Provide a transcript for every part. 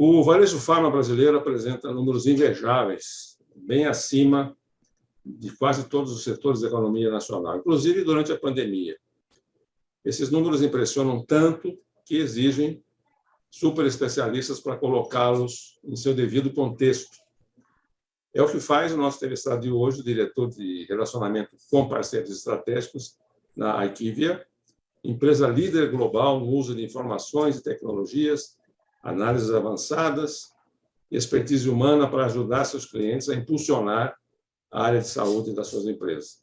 O varejo farma brasileiro apresenta números invejáveis, bem acima de quase todos os setores da economia nacional, inclusive durante a pandemia. Esses números impressionam tanto que exigem super especialistas para colocá-los em seu devido contexto. É o que faz o nosso entrevistado de hoje, o diretor de relacionamento com parceiros estratégicos na IQVIA, empresa líder global no uso de informações e tecnologias, análises avançadas e expertise humana para ajudar seus clientes a impulsionar a área de saúde das suas empresas.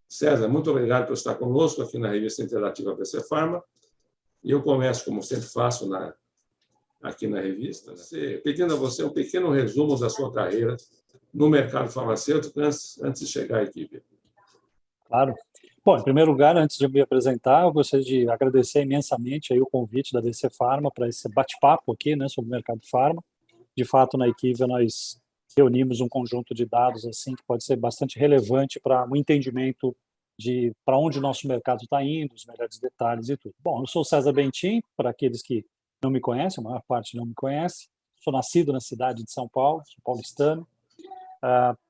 César, muito obrigado por estar conosco aqui na revista interativa BC Pharma. E eu começo, como sempre faço aqui na revista, pedindo a você um pequeno resumo da sua carreira no mercado farmacêutico antes de chegar à equipe. Claro. Bom, em primeiro lugar, antes de me apresentar, eu gostaria de agradecer imensamente aí o convite da BC Pharma para esse bate-papo aqui, né, sobre o mercado farma. De fato, na IQVIA, nós reunimos um conjunto de dados assim que pode ser bastante relevante para um entendimento de para onde o nosso mercado está indo, os melhores detalhes e tudo. Bom, eu sou César Bentin, para aqueles que não me conhecem, a maior parte não me conhece. Sou nascido na cidade de São Paulo, sou paulistano.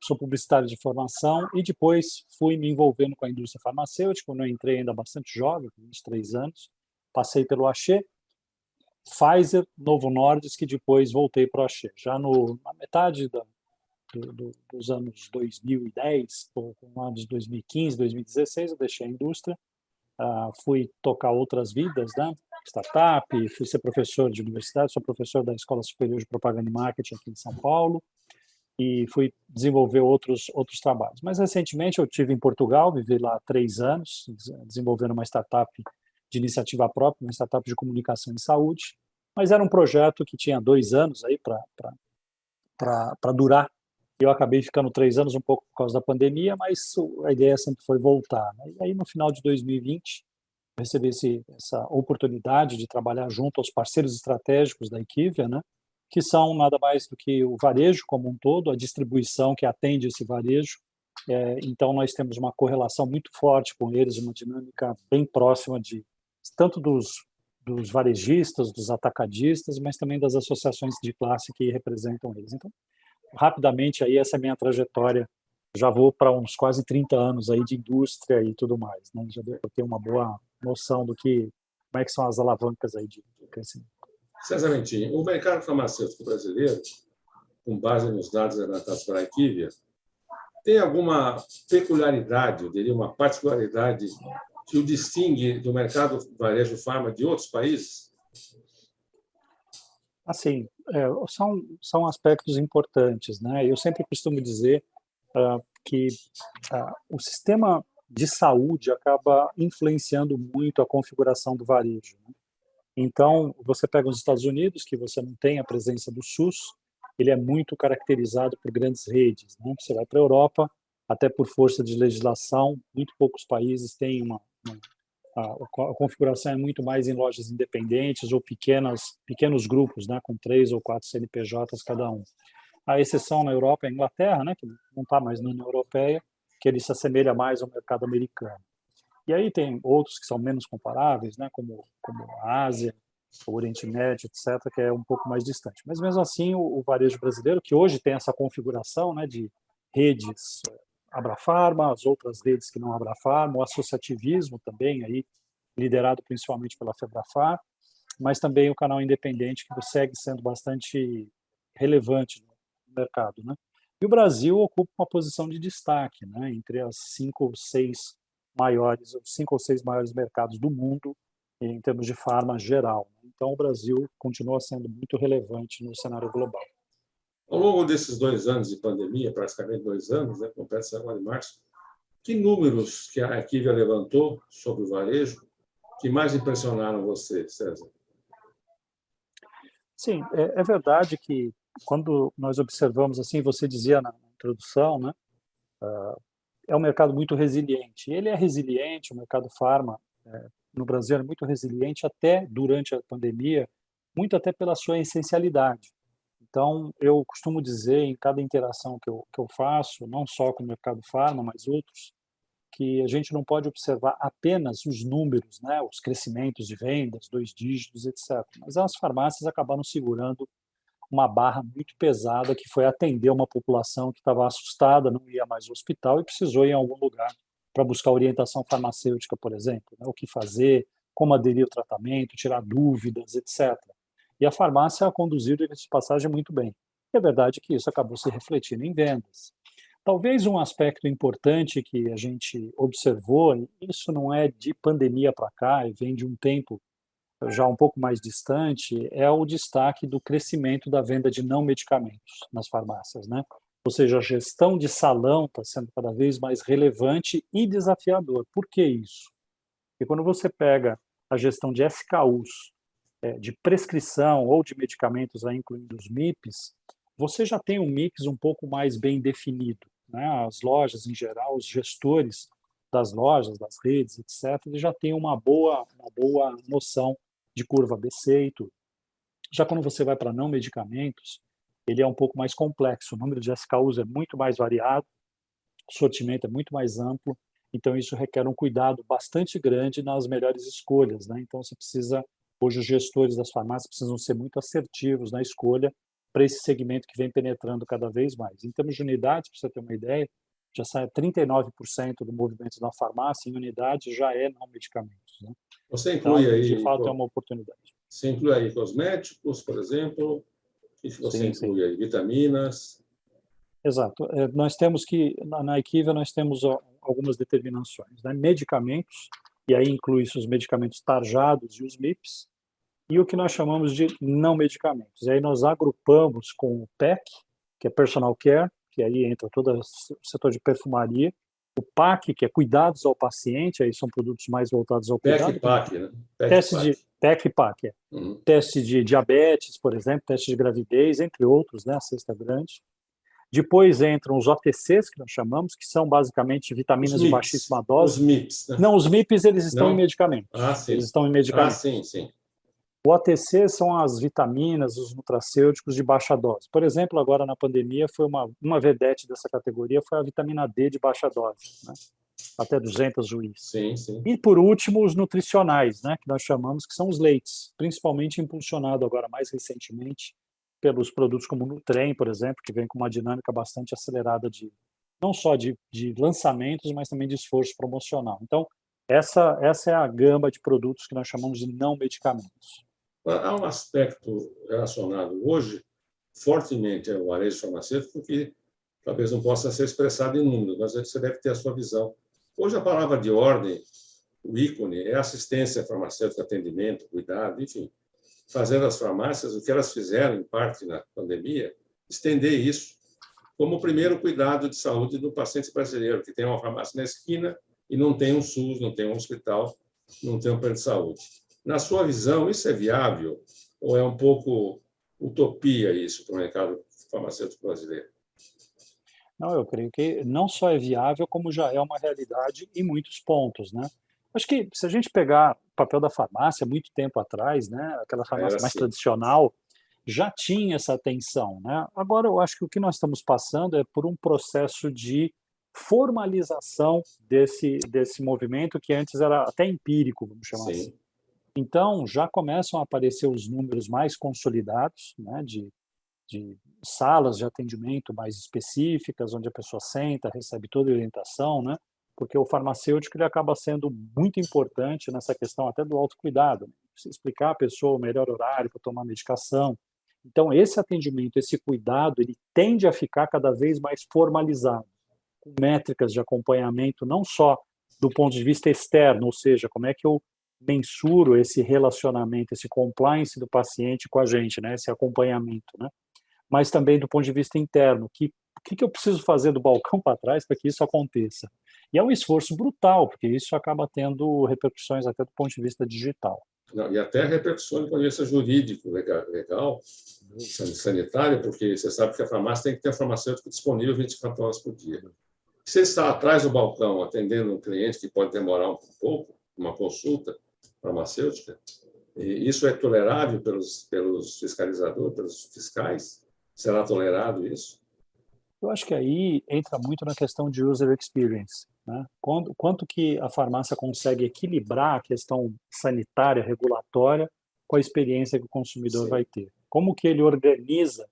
Sou publicitário de formação e depois fui me envolvendo com a indústria farmacêutica. Eu entrei ainda bastante jovem, com 23 anos. Passei pelo Axê, Pfizer, Novo Nordisk, que depois voltei para o Axê. Já na metade dos anos 2010, ou anos 2015, 2016, eu deixei a indústria. Fui tocar outras vidas, né? Startup, fui ser professor de universidade, sou professor da Escola Superior de Propaganda e Marketing aqui em São Paulo. E fui desenvolver outros trabalhos. Mas, recentemente, eu estive em Portugal, vivi lá 3 anos, desenvolvendo uma startup de iniciativa própria, uma startup de comunicação em saúde, mas era um projeto que tinha 2 anos aí para durar. Eu acabei ficando 3 anos um pouco por causa da pandemia, mas a ideia sempre foi voltar, né? E aí, no final de 2020, eu recebi essa oportunidade de trabalhar junto aos parceiros estratégicos da IQVIA, né? Que são nada mais do que o varejo como um todo, a distribuição que atende esse varejo. Então, nós temos uma correlação muito forte com eles, uma dinâmica bem próxima tanto dos varejistas, dos atacadistas, mas também das associações de classe que representam eles. Então, rapidamente, aí essa é a minha trajetória. Já vou para uns quase 30 anos aí de indústria e tudo mais, né? Já devo ter uma boa noção como é que são as alavancas aí de crescimento. César Bentin, o mercado farmacêutico brasileiro, com base nos dados levantados pela IQVIA, tem alguma peculiaridade, eu diria uma particularidade que o distingue do mercado varejo farma de outros países? Assim, são aspectos importantes, né? Eu sempre costumo dizer que o sistema de saúde acaba influenciando muito a configuração do varejo, né? Então, você pega os Estados Unidos, que você não tem a presença do SUS, ele é muito caracterizado por grandes redes, né? Você vai para a Europa, até por força de legislação, muito poucos países têm a configuração é muito mais em lojas independentes ou pequenos grupos, né, com 3 ou 4 CNPJs cada um. A exceção na Europa é a Inglaterra, né, que não está mais na União Europeia, que ele se assemelha mais ao mercado americano. E aí tem outros que são menos comparáveis, né, como a Ásia, o Oriente Médio, etc., que é um pouco mais distante. Mas mesmo assim, o varejo brasileiro, que hoje tem essa configuração, né, de redes Abrafarma, as outras redes que não Abrafarma, o associativismo também, aí, liderado principalmente pela Febrafar, mas também o canal independente, que segue sendo bastante relevante no mercado, né? E o Brasil ocupa uma posição de destaque, né, entre os 5 ou 6 maiores mercados do mundo em termos de farma geral. Então, o Brasil continua sendo muito relevante no cenário global. Ao longo desses 2 anos de pandemia, praticamente 2 anos, né, completa agora em março, que números que a IQVIA levantou sobre o varejo que mais impressionaram você, César? Sim, é verdade que quando nós observamos, assim, você dizia na introdução, né, é um mercado muito resiliente. Ele é resiliente, o mercado farma no Brasil é muito resiliente até durante a pandemia, muito até pela sua essencialidade. Então, eu costumo dizer em cada interação que eu faço, não só com o mercado farma, mas outros, que a gente não pode observar apenas os números, né, os crescimentos de vendas, 2 dígitos, etc. Mas as farmácias acabaram segurando uma barra muito pesada, que foi atender uma população que estava assustada, não ia mais ao hospital e precisou ir em algum lugar para buscar orientação farmacêutica, por exemplo, né? O que fazer, como aderir ao tratamento, tirar dúvidas, etc. E a farmácia conduziu, diga-se de passagem, muito bem. E é verdade que isso acabou se refletindo em vendas. Talvez um aspecto importante que a gente observou, e isso não é de pandemia para cá, e vem de um tempo já um pouco mais distante, é o destaque do crescimento da venda de não medicamentos nas farmácias, né? Ou seja, a gestão de salão está sendo cada vez mais relevante e desafiador. Por que isso? Porque quando você pega a gestão de SKUs, de prescrição ou de medicamentos, aí, incluindo os MIPs, você já tem um mix um pouco mais bem definido, né? As lojas, em geral, os gestores das lojas, das redes, etc., eles já têm uma boa noção de curva ABC e tudo. Já quando você vai para não medicamentos, ele é um pouco mais complexo. O número de SKUs é muito mais variado, o sortimento é muito mais amplo, então isso requer um cuidado bastante grande nas melhores escolhas, né? Então você precisa, hoje os gestores das farmácias precisam ser muito assertivos na escolha para esse segmento que vem penetrando cada vez mais. Em termos de unidades, para você ter uma ideia, já sai 39% do movimento na farmácia em unidade já é não medicamentos, né? Você Então, inclui de aí, fato, é uma oportunidade. você inclui aí cosméticos, por exemplo, e você Sim, sim. inclui aí vitaminas. Exato. Nós temos que, na Equiva, nós temos algumas determinações, né? Medicamentos, e aí inclui-se os medicamentos tarjados e os MIPs, e o que nós chamamos de não medicamentos. E aí nós agrupamos com o PEC, que é Personal Care, que aí entra todo o setor de perfumaria, o PAC, que é cuidados ao paciente, aí são produtos mais voltados ao PEC e cuidado, como PAC, né? PEC e teste de PAC. PEC e PAC, Uhum. teste de diabetes, por exemplo, teste de gravidez, entre outros, né? A cesta grande. Depois entram os OTCs, que nós chamamos, que são basicamente Os vitaminas de MIPs, baixíssima os dose. MIPs, né? Não, os MIPs eles estão em Não? Ah, medicamentos. Eles sim. estão em Ah, sim, medicamentos. sim. O OTC são as vitaminas, os nutracêuticos de baixa dose. Por exemplo, agora na pandemia, foi uma vedete dessa categoria foi a vitamina D de baixa dose, né? Até 200 UIs. Sim, sim. E, por último, os nutricionais, né, que nós chamamos que são os leites, principalmente impulsionado agora mais recentemente pelos produtos como o Nutrem, por exemplo, que vem com uma dinâmica bastante acelerada de não só de lançamentos, mas também de esforço promocional. Então, essa é a gama de produtos que nós chamamos de não medicamentos. Há um aspecto relacionado hoje fortemente ao varejo farmacêutico que talvez não possa ser expressado em números, mas você deve ter a sua visão. Hoje a palavra de ordem, o ícone, é assistência farmacêutica, atendimento, cuidado, enfim. Fazer as farmácias, o que elas fizeram, em parte, na pandemia, estender isso como o primeiro cuidado de saúde do paciente brasileiro, que tem uma farmácia na esquina e não tem um SUS, não tem um hospital, não tem um plano de saúde. Na sua visão, isso é viável ou é um pouco utopia isso para o mercado farmacêutico brasileiro? Não, eu creio que não só é viável, como já é uma realidade em muitos pontos, né? Acho que se a gente pegar o papel da farmácia muito tempo atrás, né, aquela Era farmácia mais assim. tradicional, já tinha essa atenção, né? Agora eu acho que o que nós estamos passando é por um processo de formalização desse movimento que antes era até empírico, vamos chamar assim. Sim. Então já começam a aparecer os números mais consolidados, né, de salas de atendimento mais específicas, onde a pessoa senta, recebe toda a orientação, né? Porque o farmacêutico ele acaba sendo muito importante nessa questão até do autocuidado, né? Você explicar à pessoa o melhor horário para tomar medicação. Então, esse atendimento, esse cuidado, ele tende a ficar cada vez mais formalizado, com métricas de acompanhamento, não só do ponto de vista externo, ou seja, como é que eu mensuro esse relacionamento, esse compliance do paciente com a gente, né? Esse acompanhamento, né? Mas também do ponto de vista interno, o que eu preciso fazer do balcão para trás para que isso aconteça? E é um esforço brutal, porque isso acaba tendo repercussões até do ponto de vista digital. Não, e até repercussões do ponto de vista jurídico, legal, sanitário, porque você sabe que a farmácia tem que ter farmacêutico disponível 24 horas por dia. Se você está atrás do balcão atendendo um cliente que pode demorar um pouco, uma consulta farmacêutica, e isso é tolerável pelos fiscalizadores, pelos fiscais? Será tolerado isso? Eu acho que aí entra muito na questão de user experience, né? Quanto que a farmácia consegue equilibrar a questão sanitária, regulatória, com a experiência que o consumidor Sim. vai ter. Como que ele organiza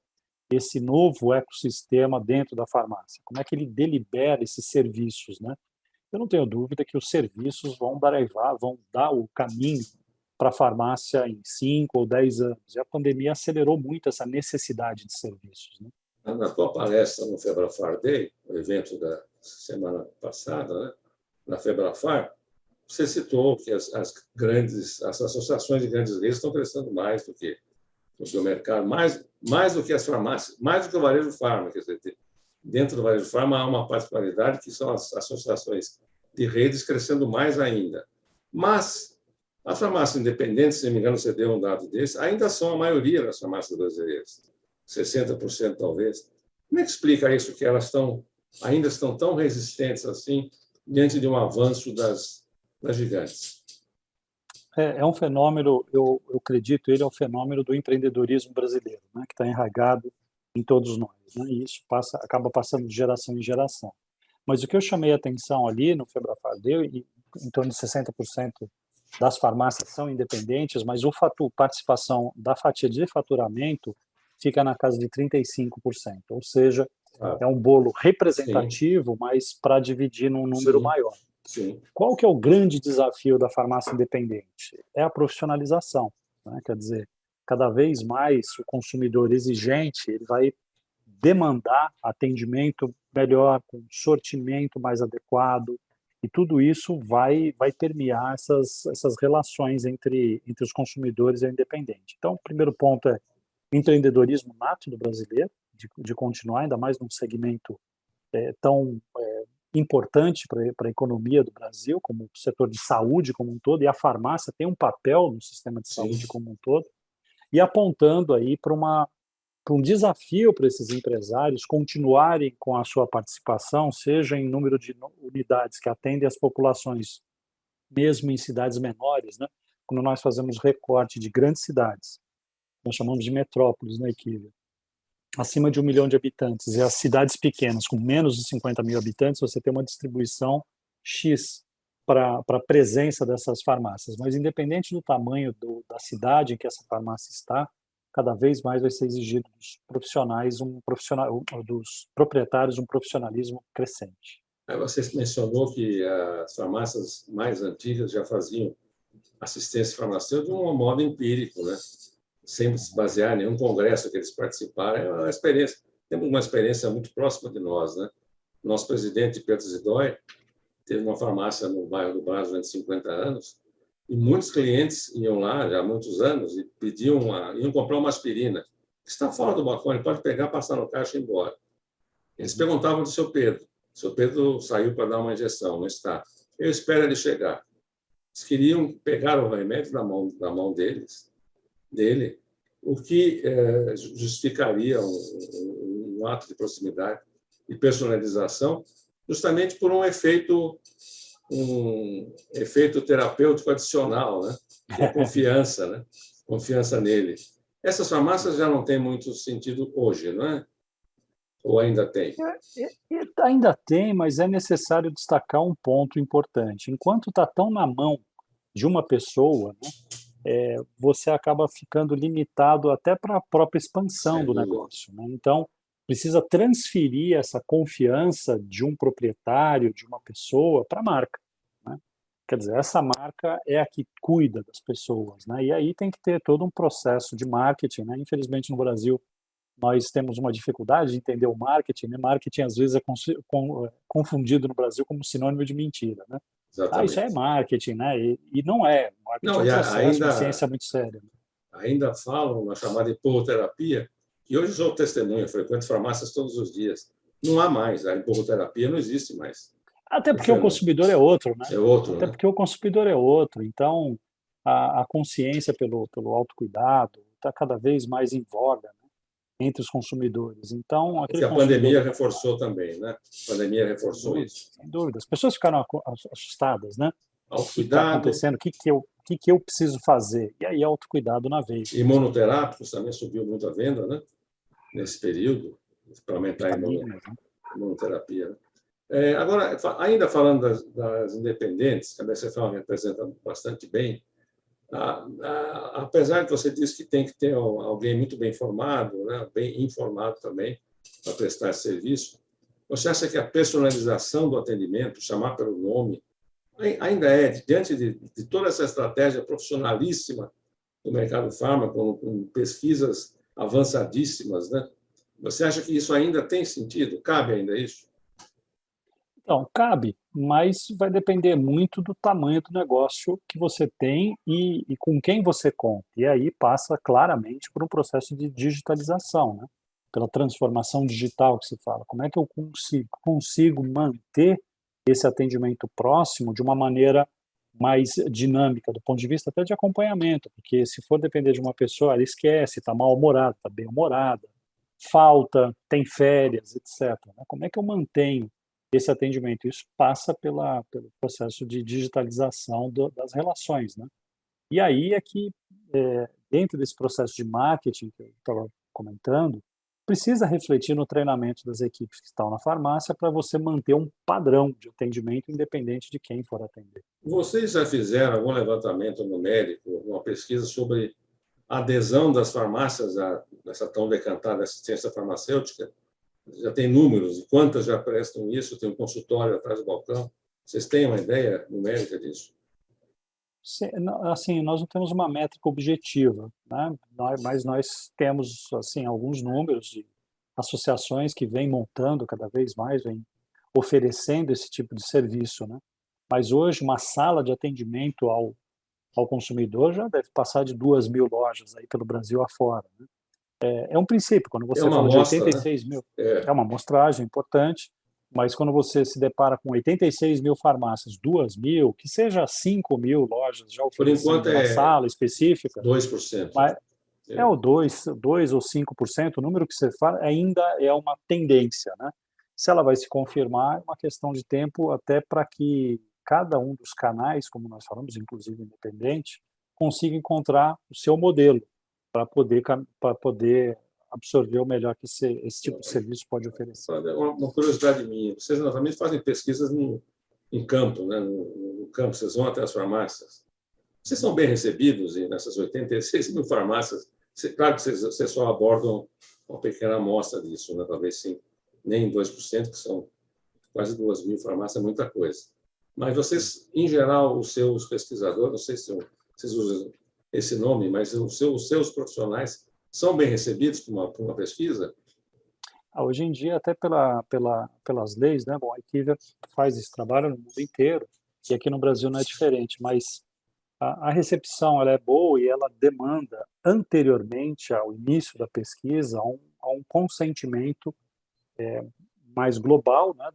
esse novo ecossistema dentro da farmácia? Como é que ele delibera esses serviços, né? Eu não tenho dúvida que os serviços vão dar o caminho para a farmácia em 5 ou 10 anos. E a pandemia acelerou muito essa necessidade de serviços, né? Na tua palestra no Febrafar Day, o evento da semana passada, né, na Febrafar, você citou que as associações de grandes redes estão crescendo mais do que o mercado, mais do que as farmácias, mais do que o varejo farma. Quer dizer, dentro do varejo farma há uma particularidade que são as associações de redes crescendo mais ainda. Mas as farmácias independentes, se não me engano, você deu um dado desse, ainda são a maioria das farmácias brasileiras, 60% talvez. Como é que explica isso, que elas ainda estão tão resistentes assim diante de um avanço das gigantes? É um fenômeno, eu acredito, ele é um fenômeno do empreendedorismo brasileiro, né, que está enraizado em todos nós, né, e isso acaba passando de geração em geração. Mas o que eu chamei a atenção ali no Febrafar Day, em torno de 60% das farmácias são independentes, mas participação da fatia de faturamento fica na casa de 35%, ou seja, é um bolo representativo, sim, mas para dividir num número, sim, maior. Sim. Qual que é o grande desafio da farmácia independente? É a profissionalização, né? Quer dizer, cada vez mais o consumidor exigente ele vai demandar atendimento melhor, com sortimento mais adequado, e tudo isso vai permear essas relações entre os consumidores e o independente. Então, o primeiro ponto é empreendedorismo nato do brasileiro, de continuar, ainda mais num segmento tão importante para a economia do Brasil, como o setor de saúde como um todo, e a farmácia tem um papel no sistema de saúde, sim, como um todo, e apontando aí para um desafio para esses empresários continuarem com a sua participação, seja em número de unidades que atendem as populações, mesmo em cidades menores, né? Quando nós fazemos recorte de grandes cidades, nós chamamos de metrópoles na Equivia, acima de 1 milhão de habitantes, e as cidades pequenas, com menos de 50 mil habitantes, você tem uma distribuição X para a presença dessas farmácias. Mas, independente do tamanho da cidade em que essa farmácia está, cada vez mais vai ser exigido dos dos proprietários, um profissionalismo crescente. Você mencionou que as farmácias mais antigas já faziam assistência farmacêutica de um modo empírico, né? Sem se basear em nenhum congresso que eles participaram. É uma experiência, temos uma experiência muito próxima de nós, né? Nosso presidente, Pedro Zidói, teve uma farmácia no bairro do Brás durante 50 anos, e muitos clientes iam lá já há muitos anos e iam comprar uma aspirina. Está fora do balcão, ele pode pegar, passar no caixa e ir embora. Eles perguntavam do seu Pedro. O seu Pedro saiu para dar uma injeção, não está. Eu espero ele chegar. Eles queriam pegar o remédio da mão dele, o que justificaria um ato de proximidade e personalização, justamente por um efeito terapêutico adicional, né? E a confiança, né? Confiança nele. Essas farmácias já não têm muito sentido hoje, não é? Ou ainda tem? Ainda tem, mas é necessário destacar um ponto importante. Enquanto está tão na mão de uma pessoa, né, você acaba ficando limitado até para a própria expansão do negócio, né? Então, precisa transferir essa confiança de um proprietário, de uma pessoa, para a marca, né? Quer dizer, essa marca é a que cuida das pessoas, né? E aí tem que ter todo um processo de marketing, né? Infelizmente, no Brasil, nós temos uma dificuldade de entender o marketing, né? Marketing, às vezes, é confundido no Brasil como sinônimo de mentira, né? Exatamente. Isso é marketing, né? E não é. Marketing é um processo, uma ciência muito séria. Ainda falam na chamada hipnoterapia, que hoje sou testemunha, frequento farmácias todos os dias. Não há mais, a hipnoterapia não existe mais. Até porque o consumidor é outro, né? É outro, Até né? porque o consumidor é outro. Então, a consciência pelo autocuidado está cada vez mais em voga, né, entre os consumidores. Então, aquele que a pandemia reforçou também, né? A pandemia reforçou isso. Sem dúvida. As pessoas ficaram assustadas, né? O que está Autocuidado. acontecendo? O que eu preciso fazer? E aí, autocuidado na veia. Imunoterápicos também subiu muito a venda, né? Nesse período, para aumentar a imunoterapia. Né? Agora, ainda falando das independentes, que a BCFAM representa bastante bem, Apesar de você disse que tem que ter alguém muito bem formado, né, bem informado também, para prestar esse serviço, você acha que a personalização do atendimento, chamar pelo nome, ainda é, diante de toda essa estratégia profissionalíssima do mercado fármaco, com pesquisas avançadíssimas, né? Você acha que isso ainda tem sentido? Cabe ainda isso? Então, cabe, mas vai depender muito do tamanho do negócio que você tem e com quem você conta. E aí passa claramente por um processo de digitalização, né? Pela transformação digital que se fala. Como é que eu consigo manter esse atendimento próximo de uma maneira mais dinâmica, do ponto de vista até de acompanhamento, porque se for depender de uma pessoa, ela esquece, está mal-humorada, está bem-humorada, falta, tem férias, etc., né? Como é que eu mantenho esse atendimento? Isso passa pelo processo de digitalização das relações, né? E aí é que, dentro desse processo de marketing que eu estava comentando, precisa refletir no treinamento das equipes que estão na farmácia para você manter um padrão de atendimento independente de quem for atender. Vocês já fizeram algum levantamento numérico, uma pesquisa sobre a adesão das farmácias a essa tão decantada assistência farmacêutica? Já tem números de quantas já prestam isso? Tem um consultório atrás do balcão? Vocês têm uma ideia numérica disso? Assim, nós não temos uma métrica objetiva, né? Mas nós temos assim alguns números de associações que vêm montando cada vez mais, vêm oferecendo esse tipo de serviço, né? Mas hoje uma sala de atendimento ao consumidor já deve passar de 2.000 lojas aí pelo Brasil afora, né? É um princípio, quando É você uma fala de amostra, né? 86 mil, é É. uma amostragem importante, mas quando você se depara com 86 mil farmácias, 2.000, que seja 5.000 lojas já Por enquanto oferecendo uma é sala específica, 2%. mas é É. o 2 ou 5%, o número que você fala ainda é uma tendência, né? Se ela vai se confirmar, é uma questão de tempo até para que cada um dos canais, como nós falamos, inclusive independente, consiga encontrar o seu modelo para poder absorver o melhor que esse tipo de serviço pode oferecer. Uma curiosidade minha, vocês naturalmente fazem pesquisas em campo, né? No campo, vocês vão até as farmácias. Vocês são bem recebidos nessas 86 mil farmácias? Claro que vocês só abordam uma pequena amostra disso, né? Talvez sim, nem 2%, que são quase 2.000 farmácias, é muita coisa. Mas vocês, em geral, os seus pesquisadores, não sei se vocês usam esse nome, mas os seus profissionais são bem recebidos por uma pesquisa? Hoje em dia, até pelas leis, né? Bom, a IQVIA faz esse trabalho no mundo inteiro, e aqui no Brasil não é diferente, mas a recepção ela é boa e ela demanda, anteriormente ao início da pesquisa, a um consentimento mais global, né,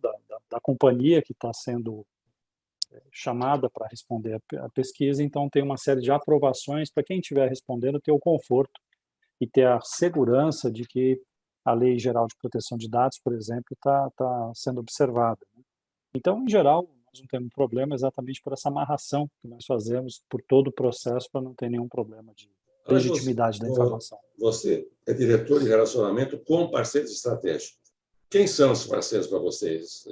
da companhia que está sendo chamada para responder a pesquisa. Então, tem uma série de aprovações para quem estiver respondendo ter o conforto e ter a segurança de que a Lei Geral de Proteção de Dados, por exemplo, está sendo observada, né? Então, em geral, nós não temos problema exatamente por essa amarração que nós fazemos por todo o processo para não ter nenhum problema de Mas legitimidade da informação. você é diretor de relacionamento com parceiros estratégicos. Quem são os parceiros para vocês,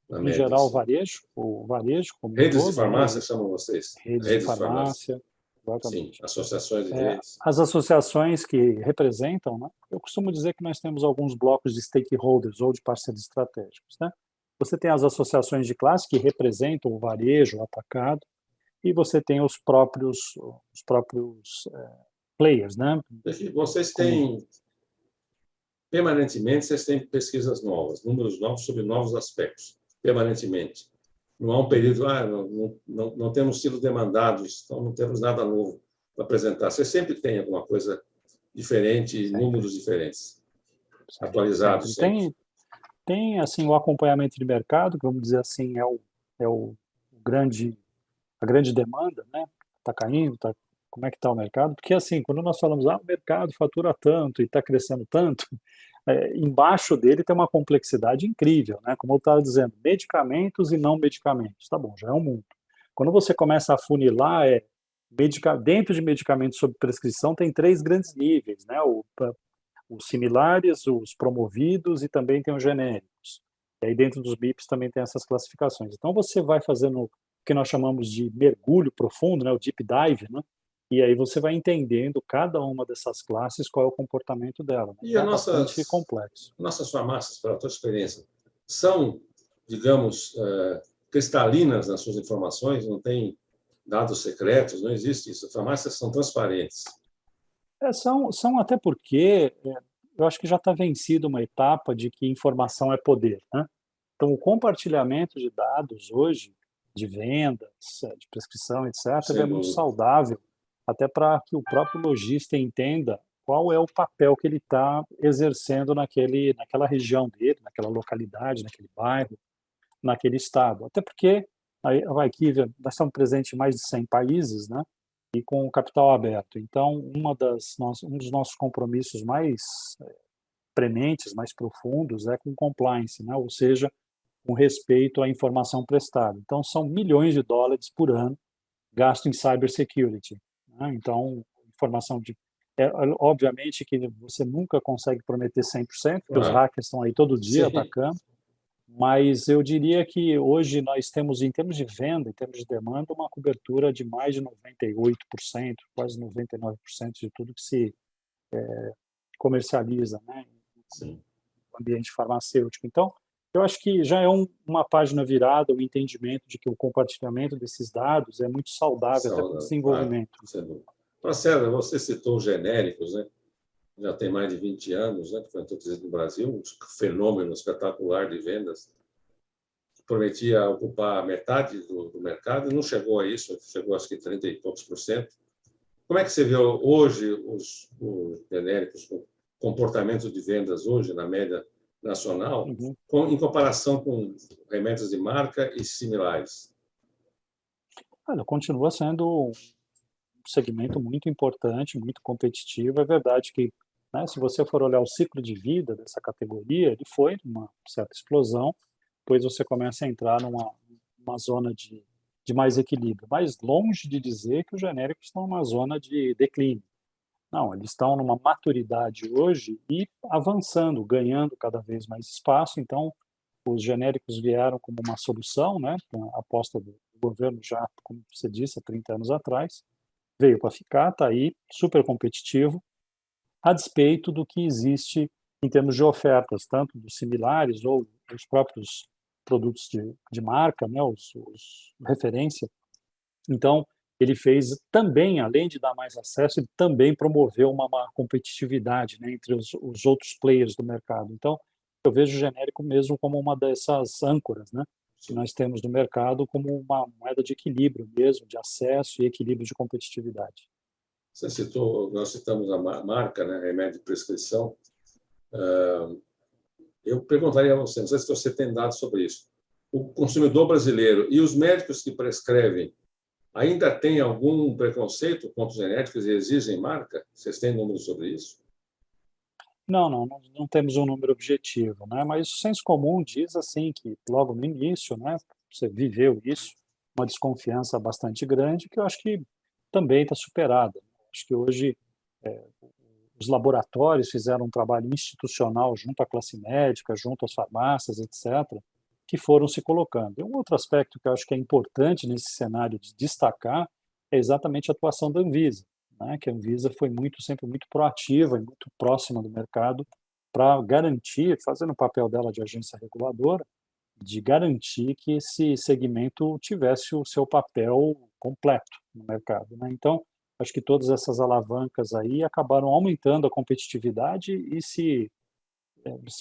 na Em média? geral, o varejo como um Redes de todo, né? farmácia chamam vocês? Redes de Redes de farmácia. farmácia, Sim, exatamente. associações de redes. As associações que representam, né? Eu costumo dizer que nós temos alguns blocos de stakeholders ou de parceiros estratégicos, né? Você tem as associações de classe que representam o varejo, o atacado, e você tem os próprios players, né? Vocês Como, têm, permanentemente, vocês têm pesquisas novas, números novos sobre novos aspectos, permanentemente. Não há um período, não temos sido demandados, então não temos nada novo para apresentar. Você sempre tem alguma coisa diferente, sempre, números diferentes, sempre. atualizados sempre. Tem assim o acompanhamento de mercado, que vamos dizer assim é o grande a grande demanda, né? Está caindo, como é que está o mercado? Porque assim, quando nós falamos, o mercado fatura tanto e está crescendo tanto, embaixo dele tem uma complexidade incrível, né? Como eu estava dizendo, medicamentos e não medicamentos, tá bom, já é um mundo. Quando você começa a funilar, dentro de medicamentos sob prescrição tem 3 grandes níveis, né? Os similares, os promovidos e também tem os genéricos. E aí dentro dos BIPs também tem essas classificações. Então você vai fazendo que nós chamamos de mergulho profundo, né, o deep dive, né? E aí você vai entendendo cada uma dessas classes, qual é o comportamento dela, né? E Então as é bastante complexo. nossas farmácias, pela tua experiência, são, digamos, cristalinas nas suas informações? Não tem dados secretos? Não existe isso. As farmácias são transparentes. São até porque eu acho que já está vencida uma etapa de que informação é poder, né? Então, o compartilhamento de dados hoje, de vendas, de prescrição, etc., é Sem muito dúvida. saudável, até para que o próprio lojista entenda qual é o papel que ele está exercendo naquela região dele, naquela localidade, naquele bairro, naquele estado. Até porque a IQVIA, nós estamos presentes em mais de 100 países, né? E com o capital aberto. Então, um dos nossos compromissos mais prementes, mais profundos, é com compliance, né? Ou seja, com respeito à informação prestada. Então, são milhões de dólares por ano gasto em cybersecurity, né? Então, informação de... obviamente que você nunca consegue prometer 100%, porque os Ah, hackers estão aí todo dia sim, atacando, mas eu diria que hoje nós temos, em termos de venda, em termos de demanda, uma cobertura de mais de 98%, quase 99% de tudo que se comercializa, né, sim. no ambiente farmacêutico. Então, eu acho que já é uma página virada, o entendimento de que o compartilhamento desses dados é muito saudável até para o Claro, desenvolvimento. sem dúvida. Marcelo, você citou os genéricos, né? Já tem mais de 20 anos, né? Que foi introduzido no Brasil, um fenômeno espetacular de vendas. Prometia ocupar metade do mercado e não chegou a isso, chegou acho que 30 e poucos por cento. Como é que você vê hoje os genéricos, o comportamento de vendas hoje na média nacional, Uhum. em comparação com remédios de marca e similares? Olha, continua sendo um segmento muito importante, muito competitivo. É verdade que, né, se você for olhar o ciclo de vida dessa categoria, ele foi uma certa explosão, depois você começa a entrar numa zona de mais equilíbrio, mas longe de dizer que os genéricos estão numa zona de declínio. Não, eles estão numa maturidade hoje e avançando, ganhando cada vez mais espaço. Então, os genéricos vieram como uma solução, né, com a aposta do governo já, como você disse, há 30 anos atrás, veio para ficar, está aí, super competitivo, a despeito do que existe em termos de ofertas, tanto dos similares ou os próprios produtos de marca, né, os referência. Então, ele fez também, além de dar mais acesso, ele também promoveu uma maior competitividade, né, entre os outros players do mercado. Então, eu vejo o genérico mesmo como uma dessas âncoras, né, que nós temos no mercado como uma moeda de equilíbrio mesmo, de acesso e equilíbrio de competitividade. Você citou, nós citamos a marca, né, remédio de prescrição. Eu perguntaria a você, não sei se você tem dados sobre isso. O consumidor brasileiro e os médicos que prescrevem ainda têm algum preconceito contra os genéricos e exigem marca? Vocês têm números sobre isso? Não temos um número objetivo, né? Mas o senso comum diz assim que logo no início, né, você viveu isso, uma desconfiança bastante grande que eu acho que também está superada. Acho que hoje os laboratórios fizeram um trabalho institucional junto à classe médica, junto às farmácias, etc., que foram se colocando. E um outro aspecto que eu acho que é importante nesse cenário de destacar é exatamente a atuação da Anvisa, né? Que a Anvisa foi sempre muito proativa e muito próxima do mercado para garantir, fazendo o papel dela de agência reguladora, de garantir que esse segmento tivesse o seu papel completo no mercado, né? Então, acho que todas essas alavancas aí acabaram aumentando a competitividade e se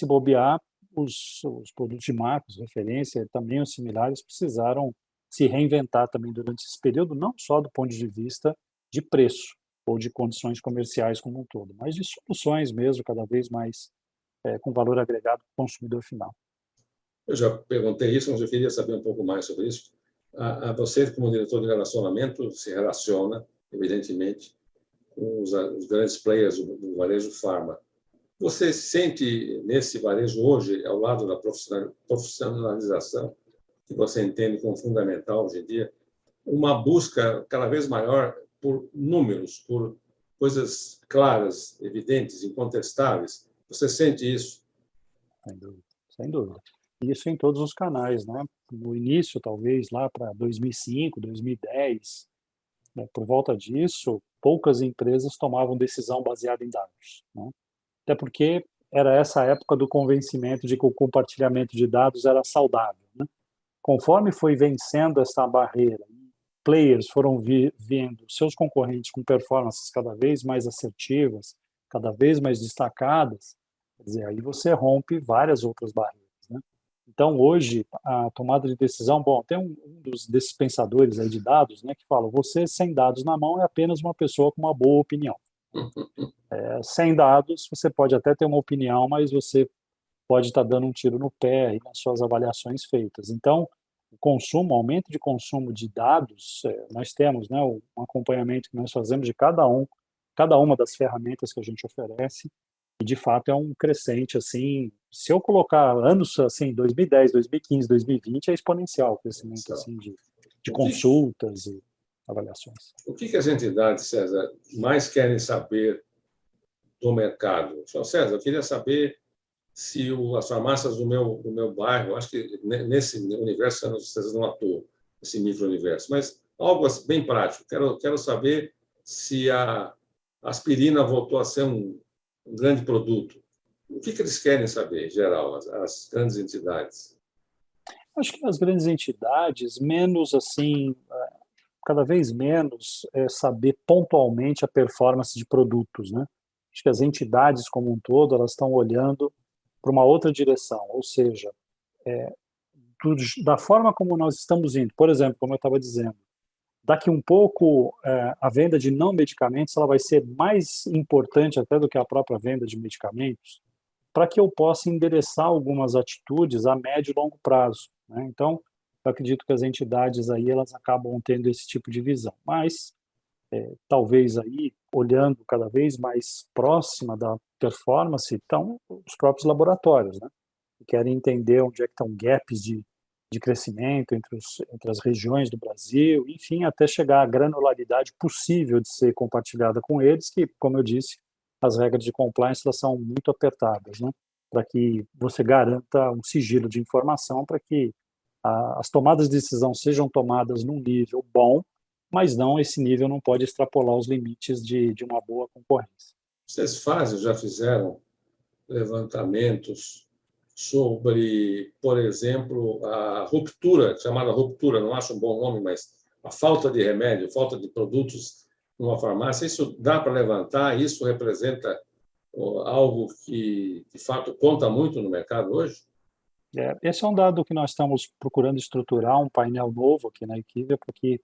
bobear, os produtos de marca, os referência, também os similares, precisaram se reinventar também durante esse período, não só do ponto de vista de preço ou de condições comerciais como um todo, mas de soluções mesmo, cada vez mais com valor agregado para o consumidor final. Eu já perguntei isso, mas eu queria saber um pouco mais sobre isso. Você, como diretor de relacionamento, se relaciona, evidentemente, com os grandes players do varejo farma. Você sente nesse varejo hoje, ao lado da profissionalização, que você entende como fundamental hoje em dia, uma busca cada vez maior por números, por coisas claras, evidentes, incontestáveis? Você sente isso? Sem dúvida, sem dúvida. Isso em todos os canais, né? No início, talvez, lá para 2005, 2010, né? Por volta disso, poucas empresas tomavam decisão baseada em dados, né? Até porque era essa época do convencimento de que o compartilhamento de dados era saudável, né? Conforme foi vencendo essa barreira, players foram vendo seus concorrentes com performances cada vez mais assertivas, cada vez mais destacadas, quer dizer, aí você rompe várias outras barreiras, né? Então, hoje, a tomada de decisão, bom, tem desses pensadores aí de dados, né, que fala, você sem dados na mão é apenas uma pessoa com uma boa opinião. Sem dados, você pode até ter uma opinião, mas você pode estar dando um tiro no pé aí nas suas avaliações feitas. Então, o aumento de consumo de dados, nós temos, né, um acompanhamento que nós fazemos de cada uma das ferramentas que a gente oferece, e de fato é um crescente, assim, se eu colocar anos, assim, 2010, 2015, 2020, é exponencial o crescimento, assim, de consultas e avaliações. O que as entidades, César, mais querem saber do mercado? César, eu queria saber se as farmácias do meu bairro, acho que nesse universo vocês não atuam, esse micro-universo, mas algo bem prático. Quero saber se a aspirina voltou a ser um grande produto. O que eles querem saber, em geral, as grandes entidades? Acho que as grandes entidades, menos assim, cada vez menos saber pontualmente a performance de produtos, né? Acho que as entidades como um todo, elas estão olhando para uma outra direção, ou seja, da forma como nós estamos indo, por exemplo, como eu estava dizendo, daqui um pouco a venda de não medicamentos ela vai ser mais importante até do que a própria venda de medicamentos, para que eu possa endereçar algumas atitudes a médio e longo prazo, né? Então, eu acredito que as entidades aí elas acabam tendo esse tipo de visão, mas talvez aí olhando cada vez mais próxima da performance estão os próprios laboratórios, né? Que querem entender onde é que estão gaps de crescimento entre as regiões do Brasil, enfim, até chegar à granularidade possível de ser compartilhada com eles, que, como eu disse, as regras de compliance elas são muito apertadas, né? Para que você garanta um sigilo de informação para que as tomadas de decisão sejam tomadas num nível bom, mas não esse nível não pode extrapolar os limites de uma boa concorrência. Vocês já fizeram levantamentos sobre, por exemplo, a ruptura, chamada ruptura, não acho um bom nome, mas a falta de remédio, falta de produtos numa farmácia, isso dá para levantar, isso representa algo que, de fato, conta muito no mercado hoje? Esse é um dado que nós estamos procurando estruturar, um painel novo aqui na Equivia, para que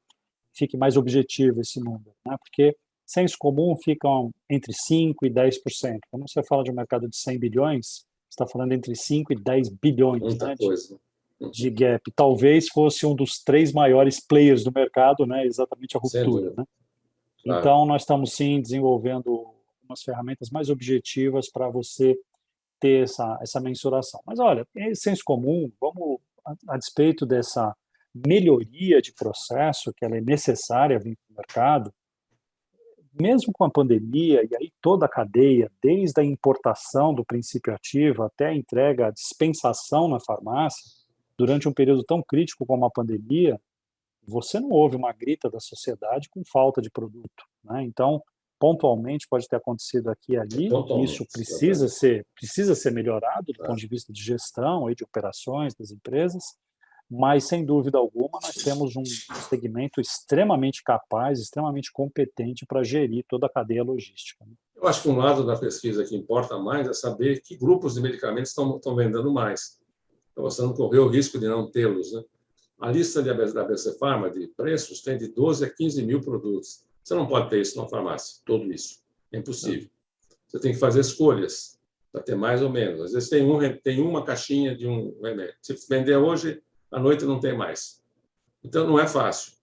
fique mais objetivo esse número, né? Porque senso comum ficam entre 5% e 10%. Quando você fala de um mercado de 100 bilhões, você está falando entre 5 e 10 bilhões, muita né, coisa. de gap. Talvez fosse um dos 3 maiores players do mercado, né, exatamente a ruptura, né? Claro. Então, nós estamos, sim, desenvolvendo umas ferramentas mais objetivas para você ter essa mensuração. Mas, olha, em senso comum, vamos, a despeito dessa melhoria de processo, que ela é necessária vir para o mercado, mesmo com a pandemia, e aí toda a cadeia, desde a importação do princípio ativo até a entrega, a dispensação na farmácia, durante um período tão crítico como a pandemia, você não houve uma grita da sociedade com falta de produto, né? Então, pontualmente pode ter acontecido aqui e ali, e isso precisa ser melhorado do ponto de vista de gestão e de operações das empresas, mas sem dúvida alguma nós temos um segmento extremamente capaz, extremamente competente para gerir toda a cadeia logística, né? Eu acho que um lado da pesquisa que importa mais é saber que grupos de medicamentos estão vendendo mais. Então, você não correu o risco de não tê-los, né? A lista da ABC Pharma de preços tem de 12 a 15 mil produtos. Você não pode ter isso numa farmácia, tudo isso. É impossível. Você tem que fazer escolhas para ter mais ou menos. Às vezes tem uma caixinha de um remédio. Se vender hoje, à noite não tem mais. Então, não é fácil.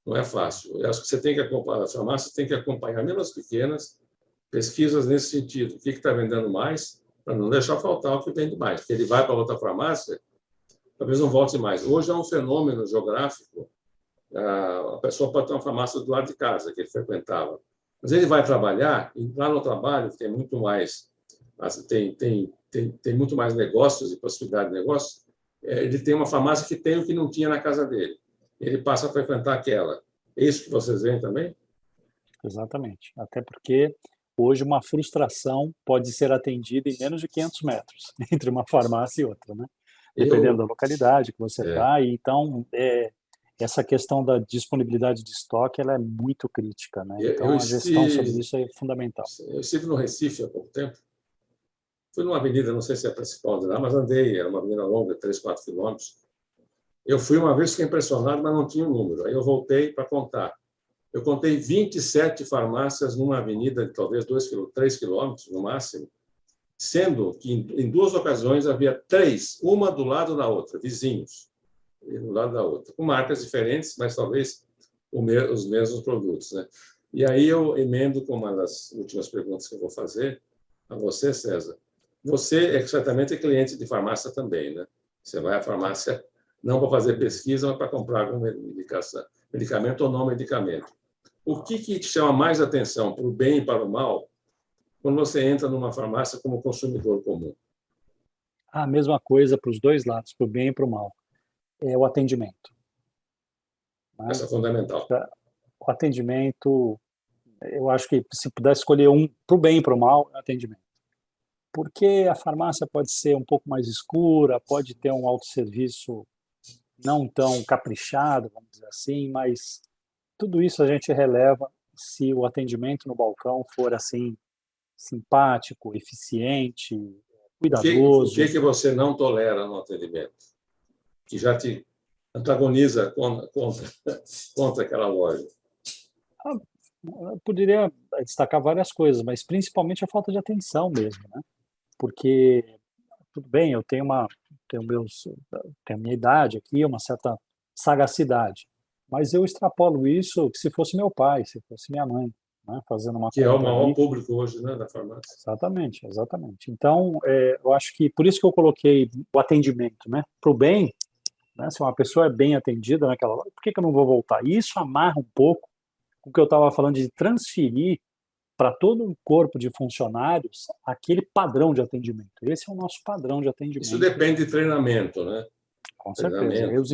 Não é fácil. Eu acho que você tem que acompanhar, as farmácias têm que acompanhar, mesmo as pequenas, pesquisas nesse sentido. O que está vendendo mais, para não deixar faltar o que vende mais. Porque ele vai para outra farmácia, talvez não volte mais. Hoje é um fenômeno geográfico. A pessoa pode ter uma farmácia do lado de casa, que ele frequentava. Mas ele vai trabalhar, e lá no trabalho tem muito mais, tem muito mais negócios e possibilidade de negócios. ele tem uma farmácia que tem o que não tinha na casa dele. Ele passa a frequentar aquela. É isso que vocês veem também? Exatamente. Até porque hoje uma frustração pode ser atendida em menos de 500 metros entre uma farmácia e outra, né? Dependendo da Eu, localidade que você é, está. Então, essa questão da disponibilidade de estoque ela é muito crítica, né? eu, Então, a gestão sobre estive, isso é fundamental. eu estive no Recife há pouco tempo. Fui numa avenida, não sei se é a principal de lá, mas andei, era uma avenida longa, 3, 4 quilômetros. Eu fui uma vez, fiquei impressionado, mas não tinha o número. Aí eu voltei para contar. Eu contei 27 farmácias numa avenida de talvez 3 quilômetros no máximo, sendo que em duas ocasiões havia três, uma do lado da outra, vizinhos, do lado da outra, com marcas diferentes, mas talvez os mesmos produtos, né? E aí eu emendo com uma das últimas perguntas que eu vou fazer a você, César. Você é certamente cliente de farmácia também, né? Você vai à farmácia não para fazer pesquisa, mas para comprar algum medicamento ou não medicamento. O que te chama mais atenção para o bem e para o mal quando você entra numa farmácia como consumidor comum? A mesma coisa para os dois lados, para o bem e para o mal, é o atendimento, né? Essa é fundamental. O atendimento, eu acho que se pudesse escolher um para o bem e para o mal, é o atendimento. Porque a farmácia pode ser um pouco mais escura, pode ter um autosserviço não tão caprichado, vamos dizer assim, mas tudo isso a gente releva se o atendimento no balcão for assim simpático, eficiente, O que cuidadoso. que você não tolera no atendimento? Que já te antagoniza contra aquela loja? Ah, eu poderia destacar várias coisas, mas principalmente a falta de atenção mesmo, né? Porque tudo bem, tenho meus, tenho a minha idade aqui, uma certa sagacidade, mas eu extrapolo isso que se fosse meu pai, se fosse minha mãe, né, fazendo uma Que é o compra maior ali. público hoje, né, da farmácia. Exatamente, exatamente. Então, eu acho que por isso que eu coloquei o atendimento, né, para o bem, né, se uma pessoa é bem atendida naquela hora, por que que eu não vou voltar? E isso amarra um pouco com o que eu estava falando de transferir para todo um corpo de funcionários aquele padrão de atendimento. Esse é o nosso padrão de Isso atendimento. depende de treinamento, né? Com certeza. E Treinamento. os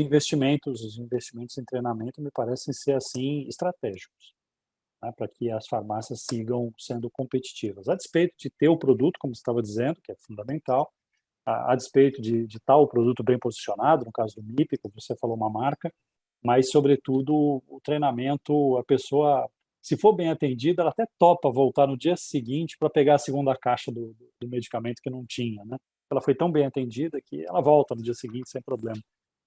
investimentos em treinamento me parecem ser assim estratégicos, né, para que as farmácias sigam sendo competitivas. A despeito de ter o produto, como você estava dizendo, que é fundamental, a despeito de estar o produto bem posicionado, no caso do MIP, como você falou, uma marca, mas, sobretudo, o treinamento, a pessoa, se for bem atendida, ela até topa voltar no dia seguinte para pegar a segunda caixa do medicamento que não tinha, né? Ela foi tão bem atendida que ela volta no dia seguinte sem problema.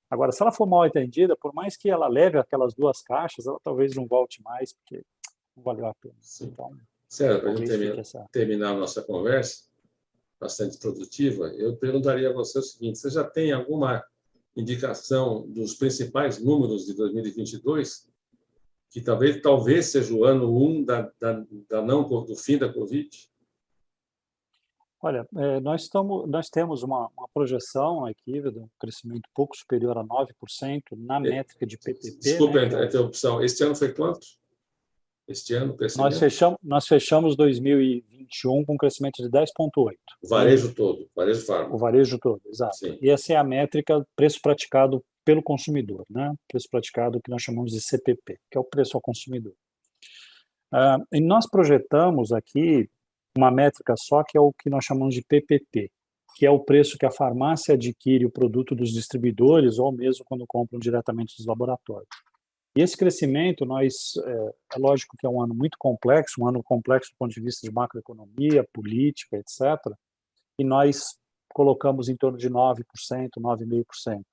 Agora, se ela for mal atendida, por mais que ela leve aquelas duas caixas, ela talvez não volte mais, porque não valeu a pena. Sim. Então, Sério, para a talvez fique gente essa. terminar a nossa conversa, bastante produtiva, eu perguntaria a você o seguinte: você já tem alguma indicação dos principais números de 2022, que talvez seja o ano 1 da não, do fim da Covid? Olha, nós temos uma projeção aqui de um crescimento pouco superior a 9% na métrica de PPP, Desculpe né, a que é o. interrupção. Este ano foi quanto? Este ano, o Nós crescimento? fechamos, nós fechamos 2021 com um crescimento de 10,8%. O E varejo todo, varejo farma. o varejo todo, exato. Sim. E essa é a métrica preço praticado pelo consumidor, né? Preço praticado que nós chamamos de CPP, que é o preço ao consumidor. E nós projetamos aqui uma métrica só, que é o que nós chamamos de PPP, que é o preço que a farmácia adquire o produto dos distribuidores ou mesmo quando compram diretamente dos laboratórios. E esse crescimento, é lógico que é um ano muito complexo, um ano complexo do ponto de vista de macroeconomia, política, etc. E nós colocamos em torno de 9%, 9,5%.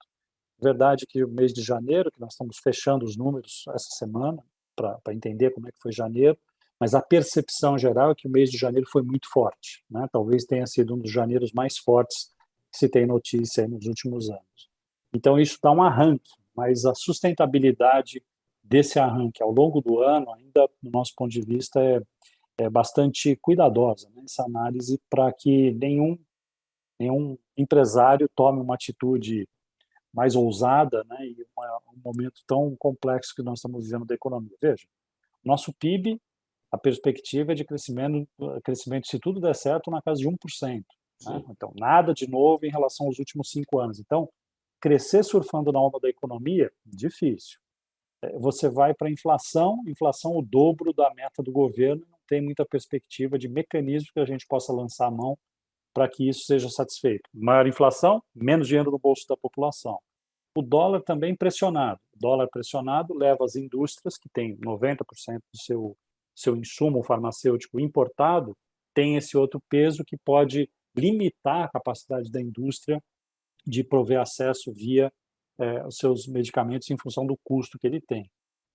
Verdade que o mês de janeiro, que nós estamos fechando os números essa semana, para entender como é que foi janeiro, mas a percepção geral é que o mês de janeiro foi muito forte, né? Talvez tenha sido um dos janeiros mais fortes que se tem notícia nos últimos anos. Então, isso dá um arranque, mas a sustentabilidade desse arranque ao longo do ano, ainda, do nosso ponto de vista, é bastante cuidadosa, né? Essa análise para que nenhum empresário tome uma atitude mais ousada, né, e um momento tão complexo que nós estamos vivendo da economia. Veja, nosso PIB, a perspectiva é de crescimento, se tudo der certo, na casa de 1%. Né? Então, nada de novo em relação aos últimos 5 anos. Então, crescer surfando na onda da economia, difícil. Você vai para a inflação o dobro da meta do governo, não tem muita perspectiva de mecanismo que a gente possa lançar a mão para que isso seja satisfeito. Maior inflação, menos dinheiro no bolso da população. O dólar também pressionado. O dólar pressionado leva as indústrias, que têm 90% do seu insumo farmacêutico importado, tem esse outro peso que pode limitar a capacidade da indústria de prover acesso via os seus medicamentos em função do custo que ele tem.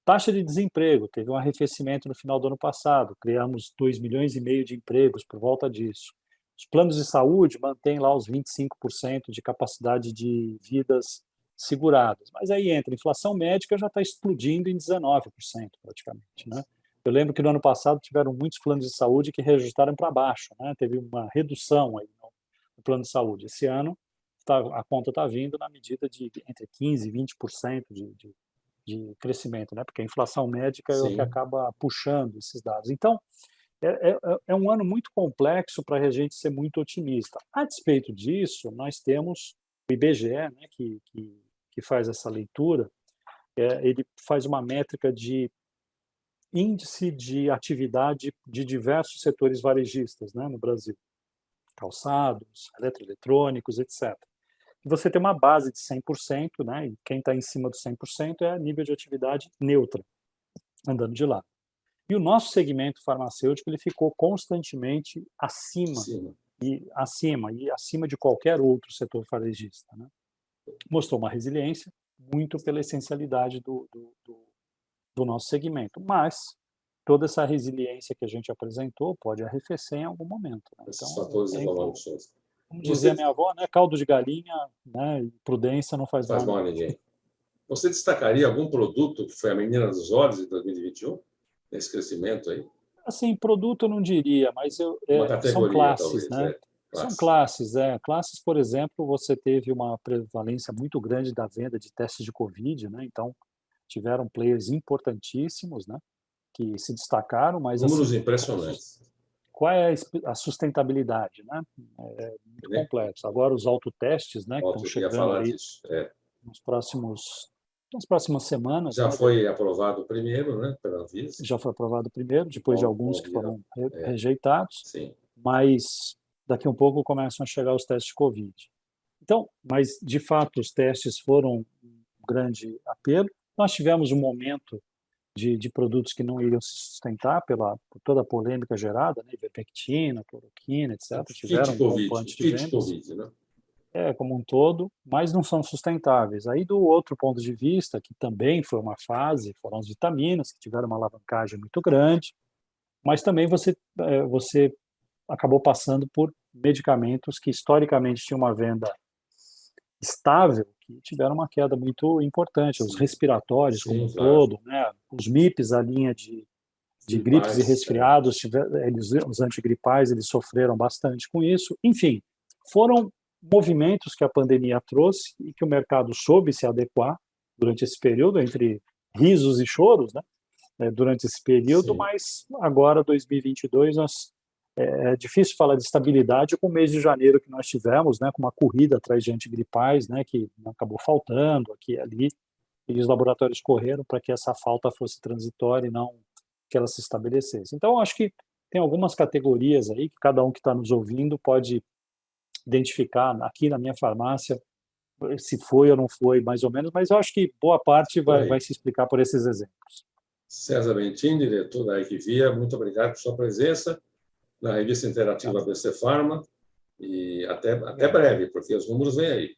Taxa de desemprego, teve um arrefecimento no final do ano passado, criamos 2,5 milhões de empregos por volta disso. Os planos de saúde mantêm lá os 25% de capacidade de vidas seguradas, mas aí entra, a inflação médica já está explodindo em 19% praticamente, né? Eu lembro que no ano passado tiveram muitos planos de saúde que reajustaram para baixo, né? Teve uma redução aí no plano de saúde. Esse ano a conta está vindo na medida de entre 15% e 20% de crescimento, né? Porque a inflação médica é o que acaba puxando esses dados. Então, é um ano muito complexo para a gente ser muito otimista. A despeito disso, nós temos o IBGE, né, que faz essa leitura, ele faz uma métrica de índice de atividade de diversos setores varejistas, né, no Brasil. Calçados, eletroeletrônicos, etc. E você tem uma base de 100%, né, e quem está em cima do 100% é nível de atividade neutra, andando de lado. E o nosso segmento farmacêutico ele ficou constantemente acima de qualquer outro setor varejista, né? Mostrou uma resiliência muito pela essencialidade do nosso segmento, mas toda essa resiliência que a gente apresentou pode arrefecer em algum momento, né? Esses fatores econômicos. Como dizia minha avó, né, caldo de galinha, né, e prudência não faz mal a ninguém. Você destacaria algum produto que foi a menina dos olhos em 2021? Nesse crescimento aí? Assim, produto eu não diria, mas são classes, talvez, né? São classes, Classes, por exemplo, você teve uma prevalência muito grande da venda de testes de Covid, né? Então, tiveram players importantíssimos, né? Que se destacaram, mas números assim, impressionantes. Qual é a sustentabilidade, né? É muito complexo. Agora os autotestes, né? Que estão chegando aí nas próximas semanas. Já foi aprovado o primeiro, né? Pela Anvisa. Já foi aprovado o primeiro, depois de alguns que foram rejeitados. Sim. Mas daqui a um pouco começam a chegar os testes de Covid. Então, mas de fato os testes foram um grande apelo. Nós tivemos um momento de produtos que não iriam se sustentar por toda a polêmica gerada, né? Ivermectina, cloroquina, etc. Tiveram um rompante de vendas. COVID, né? Como um todo, mas não são sustentáveis. Aí, do outro ponto de vista, que também foi uma fase, foram as vitaminas, que tiveram uma alavancagem muito grande, mas também você acabou passando por medicamentos que historicamente tinham uma venda estável, que tiveram uma queda muito importante. Os respiratórios como um todo, né? Os MIPs, a linha de gripes e resfriados, os antigripais, eles sofreram bastante com isso. Enfim, foram movimentos que a pandemia trouxe e que o mercado soube se adequar durante esse período, entre risos e choros, né? Durante esse período, mas agora, 2022, é difícil falar de estabilidade com o mês de janeiro que nós tivemos, né, com uma corrida atrás de antigripais, né, que acabou faltando aqui e ali, e os laboratórios correram para que essa falta fosse transitória e não que ela se estabelecesse. Então, acho que tem algumas categorias aí que cada um que está nos ouvindo pode identificar aqui na minha farmácia se foi ou não foi, mais ou menos, mas eu acho que boa parte vai se explicar por esses exemplos. César Bentin, diretor da Equivia, muito obrigado por sua presença na revista interativa ABC Pharma e até breve, porque os números vêm aí.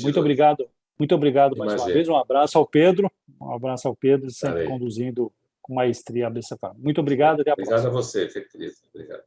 Muito obrigado mais uma vez. Um abraço ao Pedro, sempre conduzindo com maestria a ABC Pharma. Muito obrigado, até a próxima. Obrigado a você, querido. Obrigado.